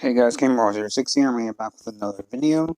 Hey guys, Gamer006 here, and we are back with another video.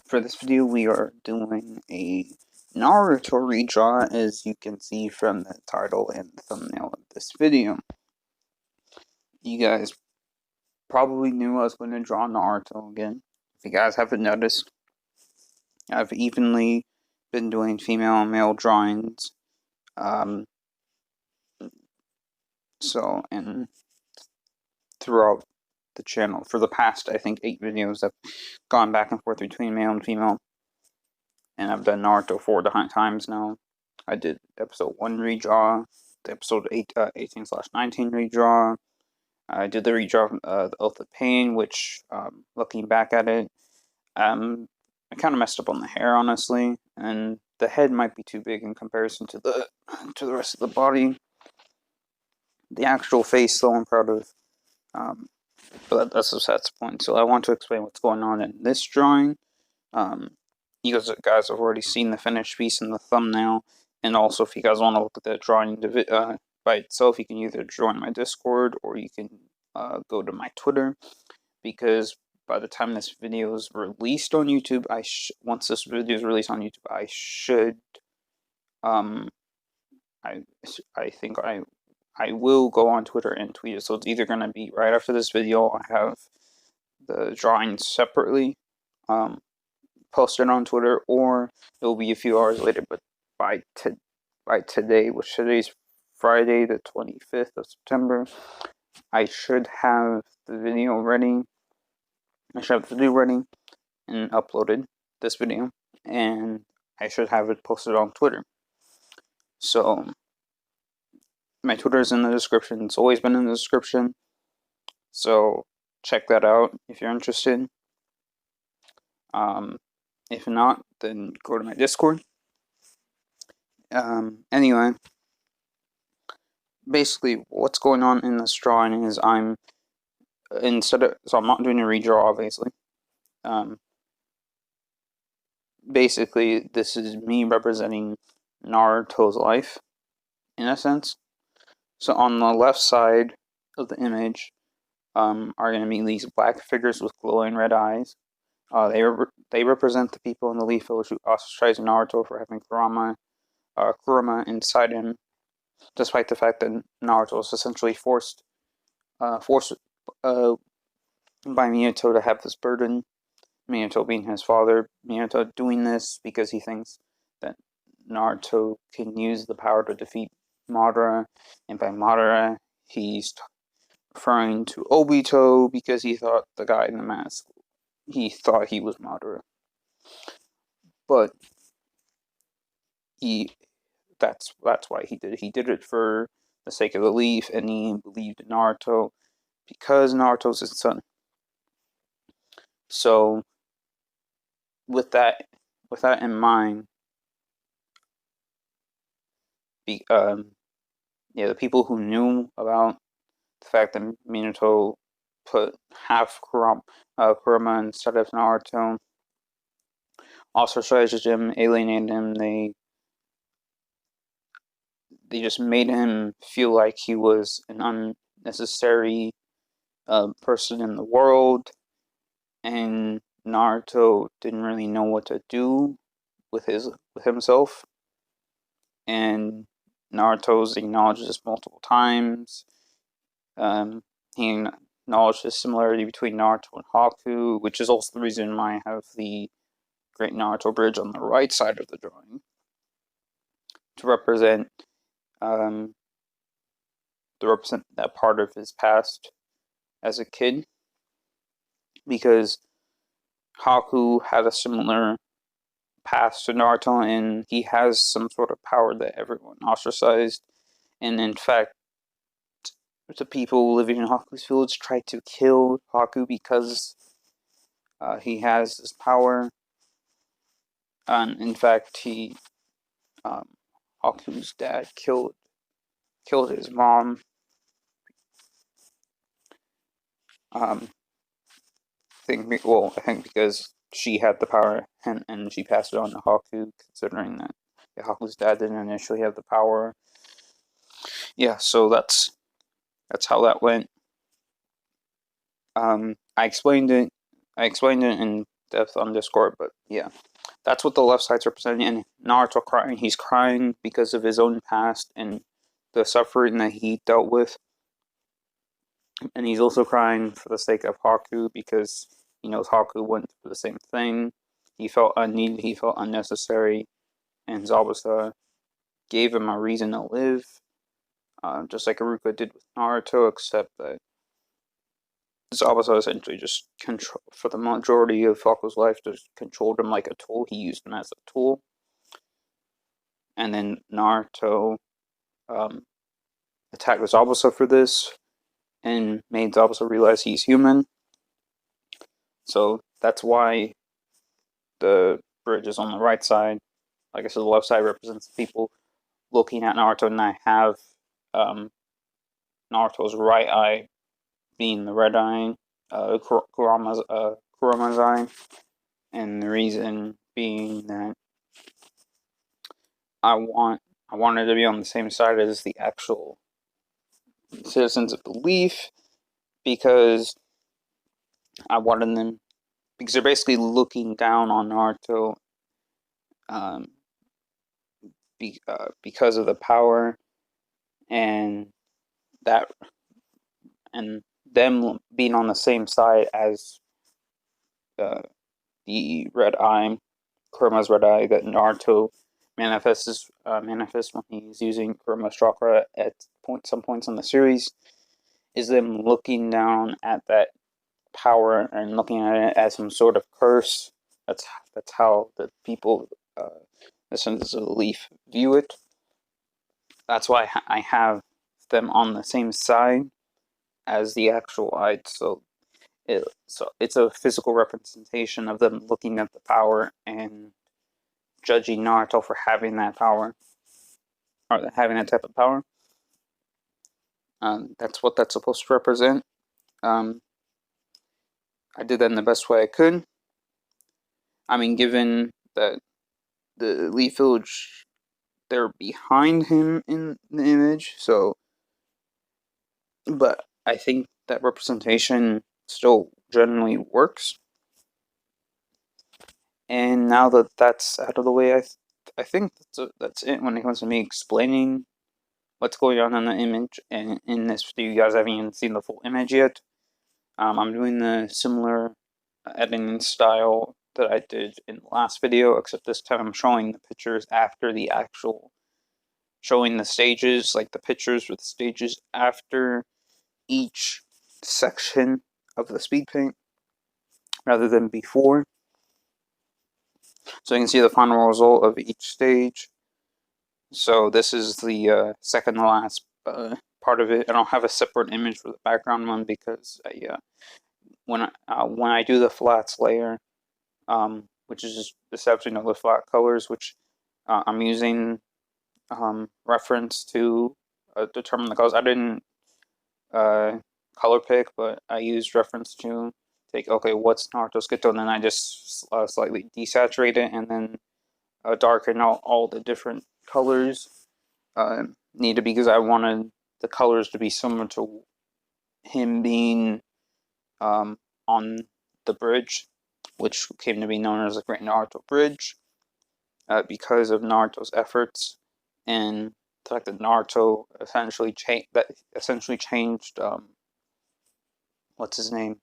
For this video, we are doing a Naruto redraw, as you can see from the title and the thumbnail of this video. You guys probably knew I was going to draw Naruto again. If you guys haven't noticed, I've evenly been doing female and male drawings. And throughout the channel, for the past, I think, 8 videos, I've gone back and forth between male and female. And I've done Naruto 4 times now. I did episode 1 redraw, the episode 18/19 redraw. I did the redraw of the Oath of Pain, which, looking back at it, I kind of messed up on the hair, honestly, and the head might be too big in comparison to the rest of the body. The actual face, though, I'm proud of, but that's the point. So I want to explain what's going on in this drawing. You guys have already seen the finished piece in the thumbnail, and also if you guys want to look at the drawing by itself, you can either join my Discord or you can go to my Twitter, because by the time this video is released on YouTube, once this video is released on YouTube, I should, I think I will go on Twitter and tweet it. So it's either going to be right after this video, I have the drawings separately posted on Twitter, or it will be a few hours later. But by today, which today's Friday, the 25th of September, I should have the video ready. I should have the video ready and uploaded this video, and I should have it posted on Twitter. So my Twitter is in the description. It's always been in the description. So check that out if you're interested. If not, then go to my Discord. Anyway, basically what's going on in this drawing is so I'm not doing a redraw, obviously. Basically, this is me representing Naruto's life, in a sense. So on the left side of the image are going to be these black figures with glowing red eyes. They represent the people in the Leaf Village who ostracized Naruto for having Kurama inside him, despite the fact that Naruto was essentially forced by Minato to have this burden. Minato being his father, Minato doing this because he thinks that Naruto can use the power to defeat Madara, and by Madara, he's referring to Obito, because he thought the guy in the mask, he thought he was Madara. But that's why he did it. He did it for the sake of the Leaf, and he believed in Naruto because Naruto's his son. So with that in mind, the people who knew about the fact that Minato put half Kurama instead of Naruto, ostracized him, alienated him. They just made him feel like he was an unnecessary person in the world, and Naruto didn't really know what to do with himself. And Naruto's acknowledged this multiple times. He acknowledged the similarity between Naruto and Haku, which is also the reason why I have the Great Naruto Bridge on the right side of the drawing, to represent that part of his past as a kid, because Haku had a similar past to Naruto, and he has some sort of power that everyone ostracized. And in fact, the people living in Haku's village tried to kill Haku because he has this power. And in fact, Haku's dad killed his mom. I think because she had the power, and she passed it on to Haku, considering that Haku's dad didn't initially have the power. Yeah, so that's how that went. I explained it. I explained it in depth on Discord, but yeah, that's what the left side's representing. And Naruto crying. He's crying because of his own past and the suffering that he dealt with, and he's also crying for the sake of Haku because he knows Haku went through the same thing. He felt unneeded. He felt unnecessary, and Zabuza gave him a reason to live, just like Iruka did with Naruto, except that Zabuza essentially just control for the majority of Haku's life, just controlled him like a tool. He used him as a tool, and then Naruto attacked Zabuza for this and made Zabuza realize he's human. So that's why the bridge is on the right side. Like I said, the left side represents people looking at Naruto, and I have Naruto's right eye being the red eye, Kurama's eye, and the reason being that I wanted to be on the same side as the actual citizens of the Leaf, because I wanted them, because they're basically looking down on Naruto because of the power and that, and them being on the same side as the red eye, Kurama's red eye that Naruto manifests when he's using Kurama's chakra at some points in the series, is them looking down at that power and looking at it as some sort of curse. That's how the people, the Sons of the Leaf, view it. That's why I have them on the same side as the actual Ide. So it's a physical representation of them looking at the power and judging Naruto for having that power, or having that type of power. That's what that's supposed to represent. I did that in the best way I could. I mean, given that the Leaf Village, they're behind him in the image, so, but I think that representation still generally works. And now that that's out of the way, I think that's it when it comes to me explaining what's going on in the image. And in this video, you guys haven't even seen the full image yet. I'm doing the similar editing style that I did in the last video, except this time I'm showing the pictures after the actual, showing the stages, like the pictures with the stages after each section of the speed paint, rather than before. So you can see the final result of each stage. So this is the second to last part of it. I don't have a separate image for the background one because when I do the flats layer, which is just essentially the flat colors, which I'm using reference to determine the colors. I didn't color pick, but I used reference to take, okay, what's Naruto's skin tone, and then I just slightly desaturate it and then darken out all the different colors needed, because I wanted the colors to be similar to him being on the bridge, which came to be known as the Great Naruto Bridge, because of Naruto's efforts and the fact that Naruto essentially changed what's his name?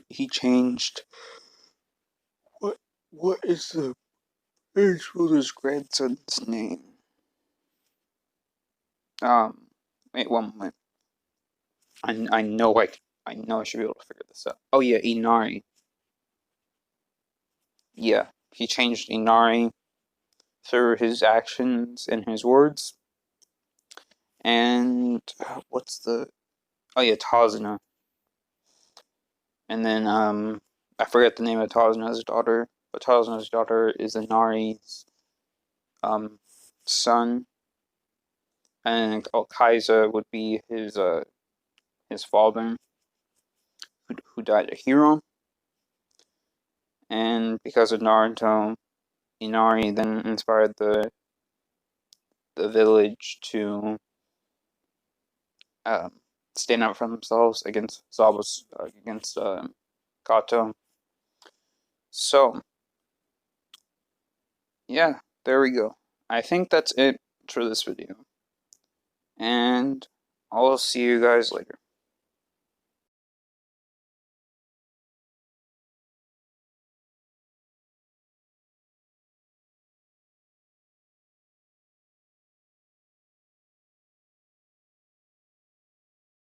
He changed, what is the Prince Ruler's grandson's name? Wait one moment. I know I should be able to figure this out. Oh yeah, Inari. Yeah, he changed Inari through his actions and his words. And what's the, oh yeah, Tazuna. And then I forget the name of Tazuna's daughter, but Tazuna's daughter is Inari's son, and Kaiser would be his father, who died a hero. And because of Naruto, Inari then inspired the village to stand up for themselves against Kato. So, yeah, there we go. I think that's it for this video. And I'll see you guys later.